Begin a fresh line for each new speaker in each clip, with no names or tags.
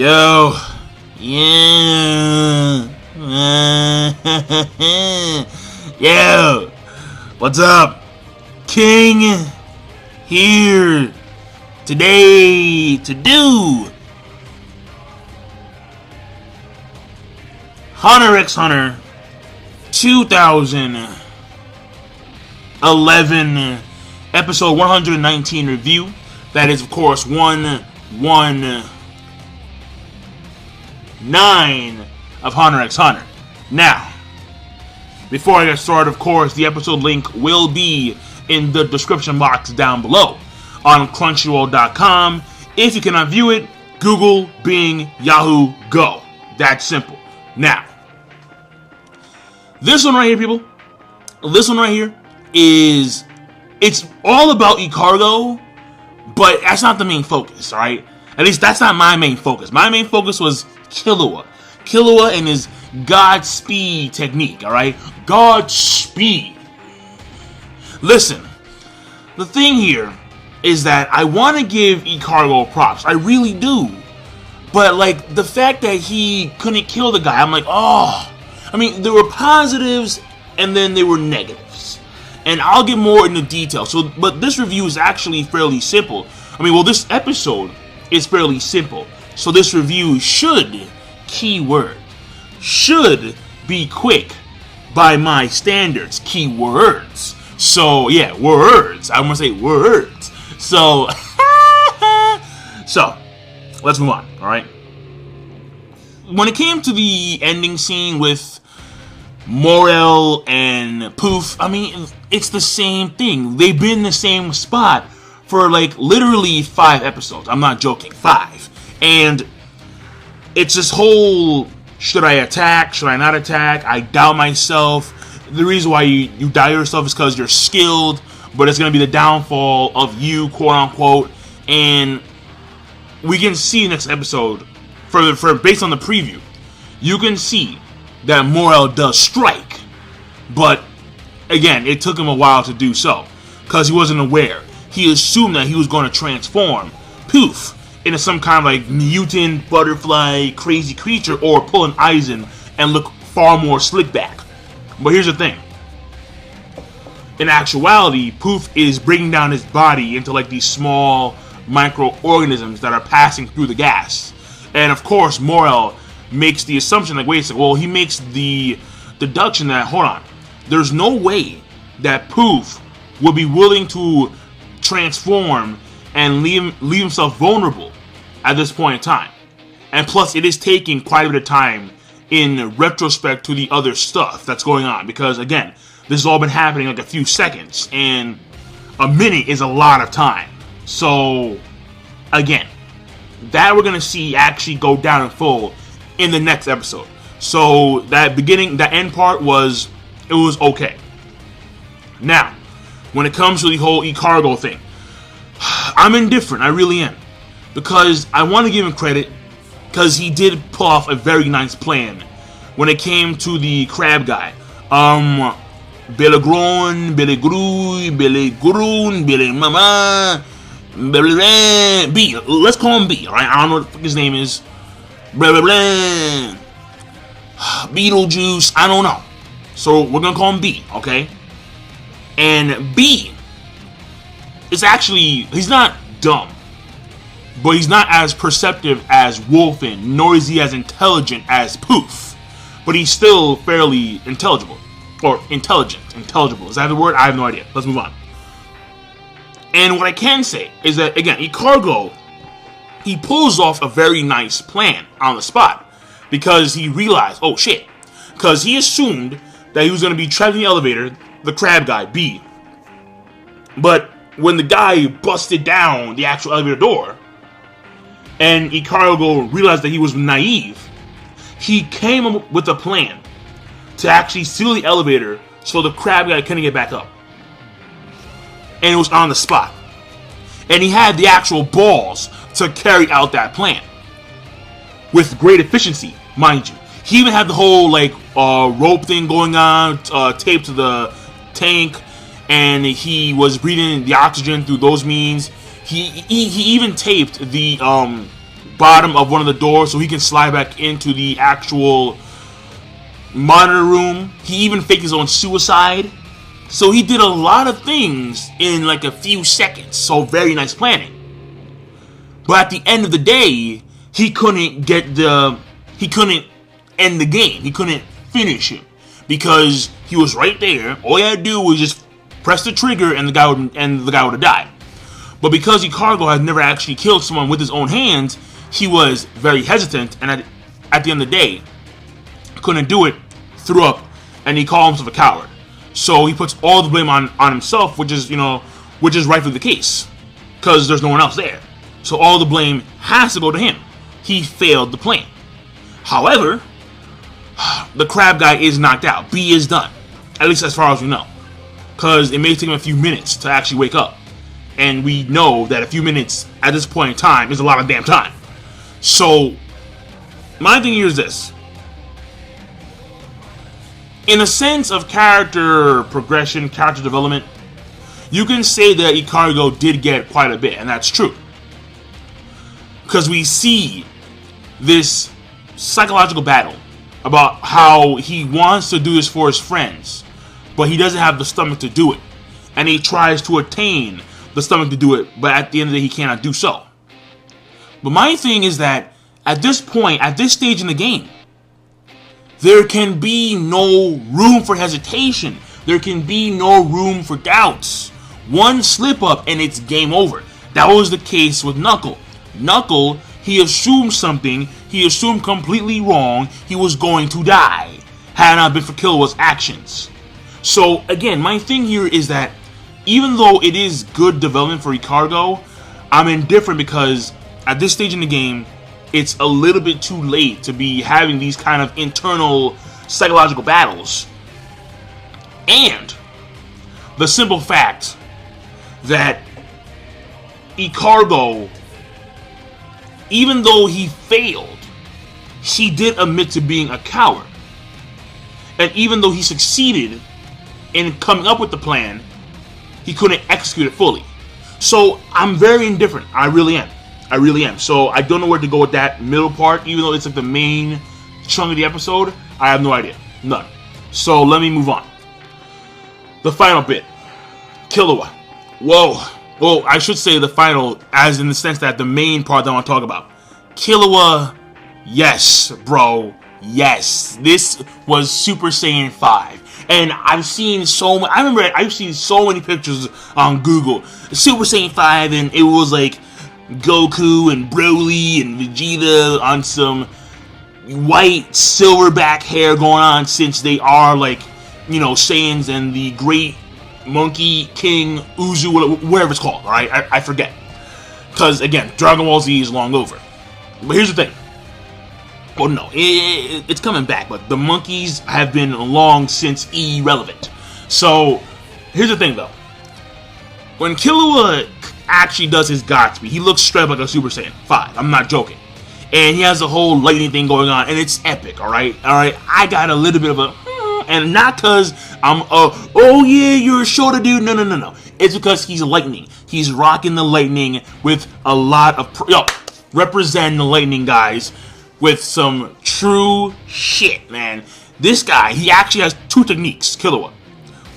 Yo, yeah, yo, what's up? King here today to do Hunter x Hunter 2011 episode 119 review. That is, of course, 119 of Hunter x Hunter. Now, before I get started, of course, the episode link will be in the description box down below on Crunchyroll.com. If you cannot view it, Google, Bing, Yahoo, go. That's simple. Now, this one right here, people, this one right here is, it's all about Ikalgo, but that's not the main focus, alright? At least that's not my main focus. My main focus was Killua. Killua and his Godspeed technique, alright? Godspeed. Listen, the thing here is that I want to give Ikalgo props. I really do. But, like, the fact that he couldn't kill the guy, I'm like, oh. I mean, there were positives and then there were negatives. And I'll get more into detail. But this review is actually fairly simple. I mean, well, this episode is fairly simple. So this review should, keyword, should be quick by my standards. Keywords. So, yeah, words. I'm going to say words. So, so, let's move on, alright? When it came to the ending scene with Morel and Poof, I mean, it's the same thing. They've been in the same spot for, like, literally 5 episodes. I'm not joking, 5. And it's this whole, should I attack, should I not attack, I doubt myself. The reason why you doubt yourself is because you're skilled, but it's going to be the downfall of you, quote-unquote. And we can see next episode, for based on the preview, you can see that Morel does strike. But, again, it took him a while to do so, because he wasn't aware. He assumed that he was going to transform Poof into some kind of, like, mutant, butterfly, crazy creature, or pull an Aizen and look far more slick back. But here's the thing. In actuality, Poof is breaking down his body into, like, these small microorganisms that are passing through the gas. And, of course, Morel makes the assumption, like, wait a second, well, he makes the deduction that, hold on, there's no way that Poof will be willing to transform and leave himself vulnerable at this point in time. And plus, it is taking quite a bit of time in retrospect to the other stuff that's going on, because, again, this has all been happening like a few seconds, and a minute is a lot of time. So, again, that we're going to see actually go down in full in the next episode. So, that end part was okay. Now, when it comes to the whole Ikalgo thing, I'm indifferent, I really am. Because I want to give him credit, because he did pull off a very nice plan when it came to the crab guy. Belagron, Belegru, Belegrun, Belemama, B. Let's call him B, alright? I don't know what the fuck his name is. Blah, blah, blah. Beetlejuice, I don't know. So we're gonna call him B, okay? And B is actually, he's not dumb, but he's not as perceptive as Wolfen, nor is he as intelligent as Poof. But he's still fairly intelligible. Or intelligent. Intelligible. Is that the word? I have no idea. Let's move on. And what I can say is that, again, Ikalgo, he pulls off a very nice plan on the spot. Because he realized, oh shit. Because he assumed that he was going to be trapped in the elevator, the crab guy, B. But when the guy busted down the actual elevator door, and Ikalgo realized that he was naive, he came up with a plan to actually seal the elevator so the crab guy couldn't get back up. And it was on the spot. And he had the actual balls to carry out that plan. With great efficiency, mind you. He even had the whole, like, rope thing going on, taped to the tank, and he was breathing the oxygen through those means. He even taped the bottom of one of the doors so he can slide back into the actual monitor room. He even faked his own suicide. So he did a lot of things in like a few seconds. So very nice planning. But at the end of the day, he couldn't end the game. He couldn't finish him because he was right there. All he had to do was just press the trigger, and the guy would have died. But because Ikalgo had never actually killed someone with his own hands, he was very hesitant, and at the end of the day, couldn't do it. Threw up, and he called himself a coward. So he puts all the blame on himself, which is rightfully the case, because there's no one else there. So all the blame has to go to him. He failed the plan. However, the crab guy is knocked out. B is done, at least as far as we know, because it may take him a few minutes to actually wake up, and we know that a few minutes at this point in time is a lot of damn time. So my thing here is this. In a sense of character progression, character development, you can say that Ikalgo did get quite a bit, and that's true. Because we see this psychological battle about how he wants to do this for his friends, but he doesn't have the stomach to do it. And he tries to attain the stomach to do it, but at the end of the day, he cannot do so. But my thing is that at this point, at this stage in the game, there can be no room for hesitation. There can be no room for doubts. One slip up and it's game over. That was the case with Knuckle. Knuckle, he assumed something. He assumed completely wrong. He was going to die had it not been for Killua's actions. So again, my thing here is that even though it is good development for Ikalgo, I'm indifferent because at this stage in the game, it's a little bit too late to be having these kind of internal psychological battles. And the simple fact that Ikalgo, even though he failed, he did admit to being a coward. And even though he succeeded in coming up with the plan, he couldn't execute it fully. So I'm very indifferent. I really am. So I don't know where to go with that middle part, even though it's like the main chunk of the episode. I have no idea. None. So let me move on. The final bit. Killua. Whoa. Well, I should say the final, as in the sense that the main part that I want to talk about. Killua, yes, bro. Yes. This was Super Saiyan 5. And I've seen I've seen so many pictures on Google. Super Saiyan 5, and it was like Goku and Broly and Vegeta on some white silverback hair going on, since they are like, Saiyans and the Great Monkey King Uzu, whatever it's called, alright? I forget. Because, again, Dragon Ball Z is long over. But here's the thing. Well, no, it's coming back, but the monkeys have been long since irrelevant. So, here's the thing, though. When Killua actually does his Godspeed, he looks straight up like a Super Saiyan 5. I'm not joking. And he has a whole lightning thing going on, and it's epic, alright? I got a little bit of a... And not because I'm oh yeah, you're a shorter dude. No. It's because he's lightning. He's rocking the lightning with a lot of... represent the lightning, guys, with some true shit, man. This guy, he actually has two techniques, Killua.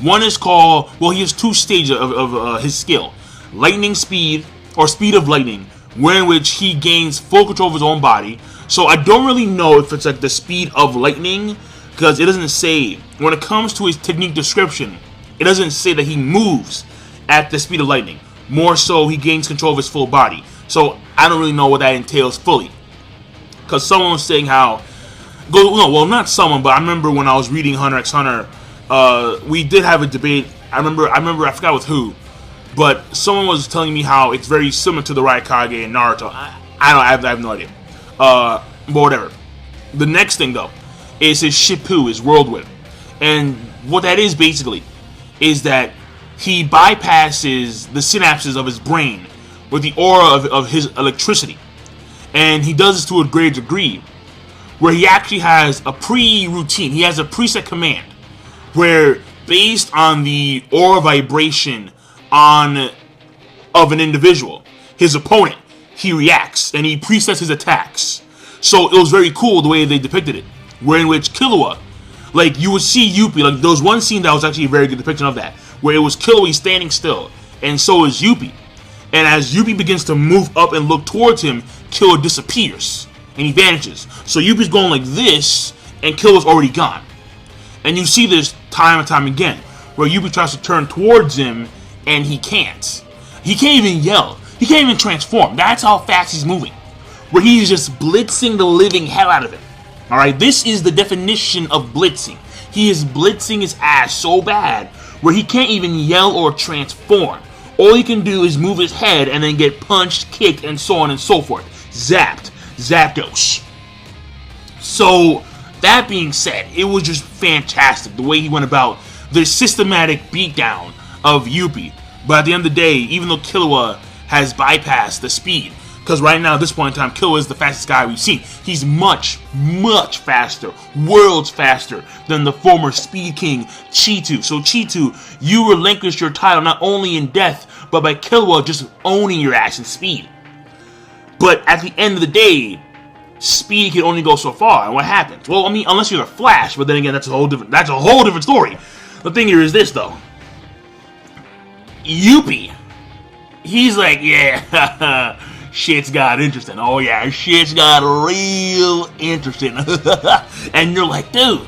One is called... Well, he has two stages of his skill. Lightning speed, or speed of lightning, wherein which he gains full control of his own body. So I don't really know if it's like the speed of lightning, because it doesn't say, when it comes to his technique description, it doesn't say that he moves at the speed of lightning. More so, he gains control of his full body. So I don't really know what that entails fully. Because someone was saying how... well, not someone, but I remember when I was reading Hunter x Hunter, we did have a debate. I remember, I forgot with who. But someone was telling me how it's very similar to the Raikage and Naruto. I have no idea. But whatever. The next thing, though, is his Shippu, his whirlwind. And what that is, basically, is that he bypasses the synapses of his brain with the aura of his electricity. And he does this to a great degree, where he actually has a pre-routine. He has a preset command, where based on the aura vibration of an individual, his opponent, he reacts and he presets his attacks. So it was very cool the way they depicted it, where in which Killua, like you would see Youpi, like there was one scene that was actually a very good depiction of that, where it was Killua standing still, and so is Youpi. And as Youpi begins to move up and look towards him, Killua disappears and he vanishes. So Youpi's going like this, and Killua's already gone. And you see this time and time again, where Youpi tries to turn towards him, and he can't. He can't even yell. He can't even transform. That's how fast he's moving. Where he's just blitzing the living hell out of him. Alright, this is the definition of blitzing. He is blitzing his ass so bad, where he can't even yell or transform. All he can do is move his head and then get punched, kicked, and so on and so forth. Zapped. Zapdos. So, that being said, it was just fantastic the way he went about the systematic beatdown of Youpi. But at the end of the day, even though Killua has bypassed the speed, because right now at this point in time, Killua is the fastest guy we've seen. He's much, much faster, worlds faster than the former Speed King Cheetu. So Cheetu, you relinquished your title not only in death, but by Killua just owning your ass in speed. But at the end of the day, speed can only go so far. And what happens? Well, I mean, unless you're the Flash, but then again, that's a whole different story. The thing here is this though. Youpi, he's like, yeah, shit's got interesting. Oh yeah, shit's got real interesting. And you're like, dude,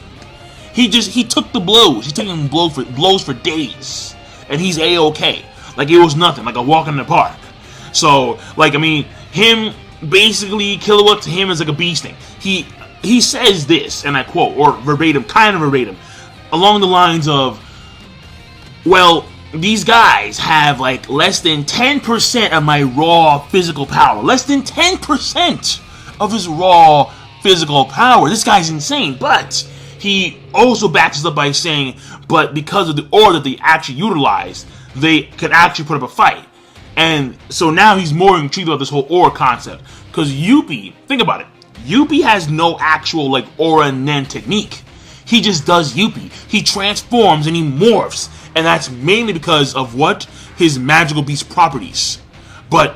he took the blows. He's taking blows for days, and he's A-okay. Like it was nothing, like a walk in the park. So, like, I mean, him basically, Killua to him is like a bee sting. He says this, and I quote, or verbatim, kind of verbatim, along the lines of, well, these guys have like less than 10% of my raw physical power. Less than 10% of his raw physical power. This guy's insane. But he also backs us up by saying, but because of the aura that they actually utilize, they can actually put up a fight. And so now he's more intrigued about this whole aura concept. Because Youpi, think about it. Youpi has no actual like aura nen technique. He just does Youpi. He transforms and he morphs. And that's mainly because of what? His magical beast properties. But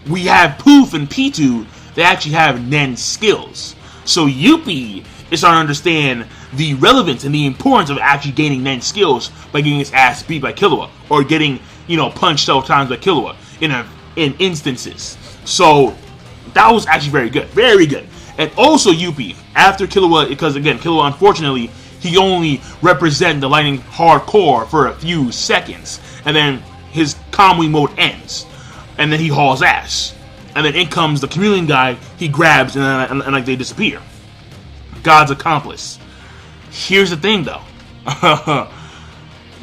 we have Poof and Pitu, they actually have nen skills. So Youpi is starting to understand the relevance and the importance of actually gaining nen skills by getting his ass beat by Killua. Or getting, punched several times by Killua in instances. So that was actually very good. Very good. And also Youpi, after Killua, because again, Killua unfortunately, he only represented the lightning hardcore for a few seconds. And then his Kamui mode ends. And then he hauls ass. And then in comes the chameleon guy, he grabs and like they disappear. God's accomplice. Here's the thing though.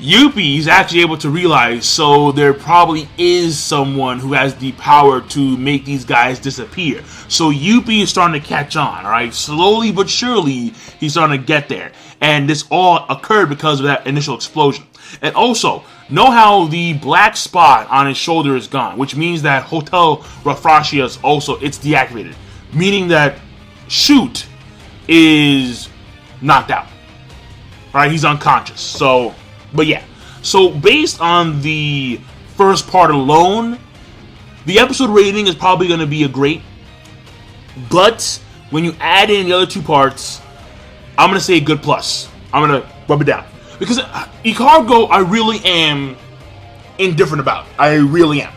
Youpi is actually able to realize, so there probably is someone who has the power to make these guys disappear. So Youpi is starting to catch on, alright? Slowly but surely, he's starting to get there. And this all occurred because of that initial explosion. And also, know how the black spot on his shoulder is gone, which means that Hotel Raffrasia is also, it's deactivated. Meaning that Shoot is knocked out. Alright, he's unconscious. So, but yeah. So based on the first part alone, the episode rating is probably going to be a great. But when you add in the other two parts, I'm going to say a good plus. I'm going to rub it down. Because Ikalgo, I really am indifferent about. I really am.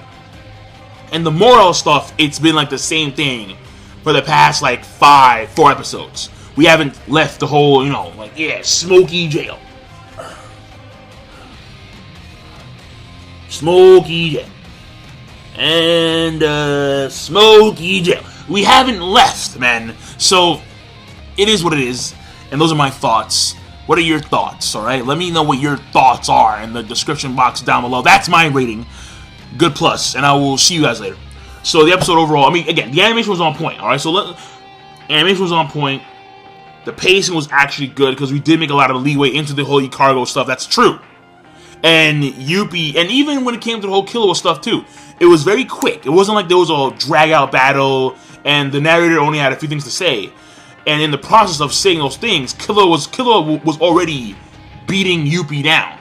And the Morel stuff, it's been like the same thing for the past like 4 episodes. We haven't left the whole, smoky jail. Smoky jail. And, smoky jail. We haven't left, man. So, it is what it is. And those are my thoughts. What are your thoughts, alright? Let me know what your thoughts are in the description box down below. That's my rating. Good plus. And I will see you guys later. So, the episode overall, again, the animation was on point, alright? So, animation was on point. The pacing was actually good because we did make a lot of leeway into the whole Ikalgo stuff. That's true. And Youpi, and even when it came to the whole Killua stuff too, it was very quick. It wasn't like there was a drag-out battle, and the narrator only had a few things to say. And in the process of saying those things, Killua was already beating Youpi down,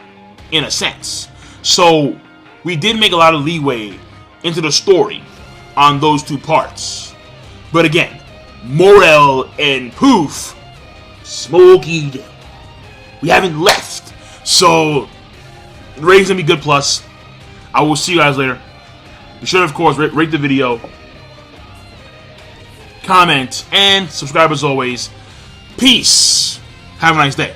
in a sense. So we did make a lot of leeway into the story. on those two parts. But again, Morel and Poof, smoky Joe. We haven't left. So, rating's gonna be good plus. I will see you guys later. Be sure to, of course, rate the video, comment, and subscribe as always. Peace. Have a nice day.